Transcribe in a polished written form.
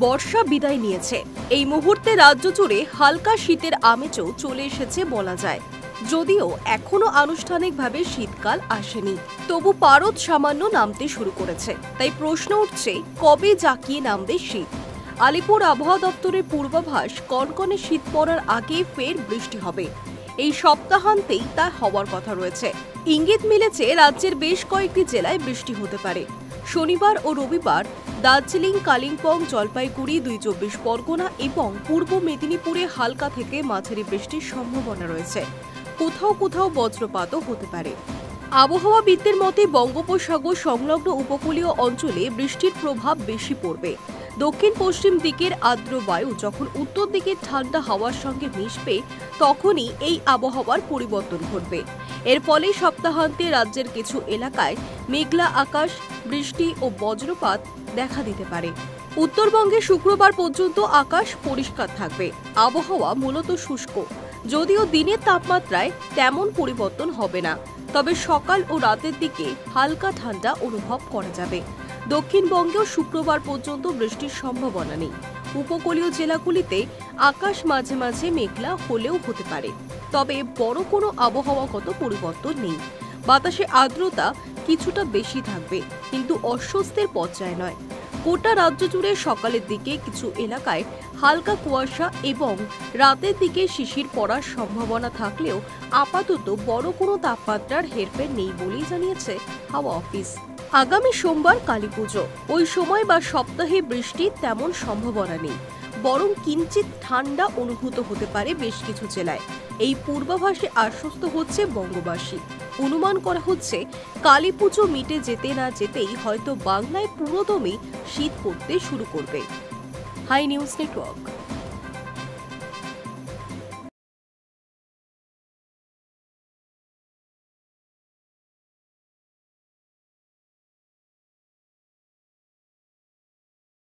বর্ষা বিদায় নিয়েছে। এই মুহূর্তে রাজ্য জুড়ে হালকা শীতের আমেজও চলে এসেছে বলা যায়। যদিও এখনো আনুষ্ঠানিকভাবে শীতকাল আসেনি, তবু পারদ সামান্য নামতে শুরু করেছে। তাই প্রশ্ন উঠছে, কবে জাঁকিয়ে নামবে শীত? আলিপুর আবহাওয়া দপ্তরের পূর্বাভাস, কনকনে শীত পড়ার আগে ফের বৃষ্টি হবে। এই সপ্তাহান্তেই তা হওয়ার কথা রয়েছে। ইঙ্গিত মিলেছে রাজ্যের বেশ কয়েকটি জেলায় বৃষ্টি হতে পারে। শনিবার ও রবিবার দার্জিলিং, কালিম্পং, জলপাইগুড়ি, ২ পরগনা এবং পূর্ব মেদিনীপুরে হালকা থেকে মাঝারি বৃষ্টির সম্ভাবনা রয়েছে। কোথাও কোথাও বজ্রপাতও হতে পারে। আবহাওয়াবিদদের মতে বঙ্গোপসাগর সংলগ্ন উপকূলীয় অঞ্চলে বৃষ্টির প্রভাব বেশি পড়বে। দক্ষিণ পশ্চিম দিকের আর্দ্র বায়ু যখন উত্তর দিকের ঠান্ডা হাওয়ার সঙ্গে মিশবে, তখনই এই আবহাওয়ার পরিবর্তন ঘটবে। এর ফলে সপ্তাহান্তে রাজ্যের কিছু এলাকায় মেঘলা আকাশ, বৃষ্টি ও বজ্রপাত দেখা দিতে পারে। উত্তরবঙ্গে শুক্রবার পর্যন্ত আকাশ পরিষ্কার থাকবে। আবহাওয়া মূলত শুষ্ক, যদিও দিনের তাপমাত্রায় তেমন পরিবর্তন হবে না, তবে সকাল ও রাতের দিকে হালকা ঠান্ডা অনুভব করা যাবে। দক্ষিণবঙ্গেও শুক্রবার পর্যন্ত বৃষ্টির সম্ভাবনা নেই। উপকূলীয় জেলাগুলিতে আকাশ মাঝে মাঝে মেঘলা হলেও হতে পারে, তবে বড় কোনো আবহাওয়াগত পরিবর্তন নেই। বাতাসে আর্দ্রতা কিছুটা বেশি থাকবে, কিন্তু অস্বস্তির পর্যায়ে নয়। গোটা রাজ্য জুড়ে সকালের দিকে কিছু এলাকায় হালকা কুয়াশা এবং রাতের দিকে শিশির পড়ার সম্ভাবনা থাকলেও আপাতত বড় কোনো তাপমাত্রার হেরফের নেই বলেই জানিয়েছে হাওয়া অফিস। আগামী সোমবার কালীপুজো, ওই সময় বা সপ্তাহে বৃষ্টির তেমন সম্ভাবনা নেই, বরং কিঞ্চিত ঠান্ডা অনুভূত হতে পারে বেশ কিছু জেলায়। এই পূর্বাভাসে আশ্বস্ত হচ্ছে বঙ্গবাসী। অনুমান করা হচ্ছে কালীপুজো মিটে যেতে না যেতেই হয়তো বাংলায় পুরোদমে শীত পড়তে শুরু করবে। Hi news network.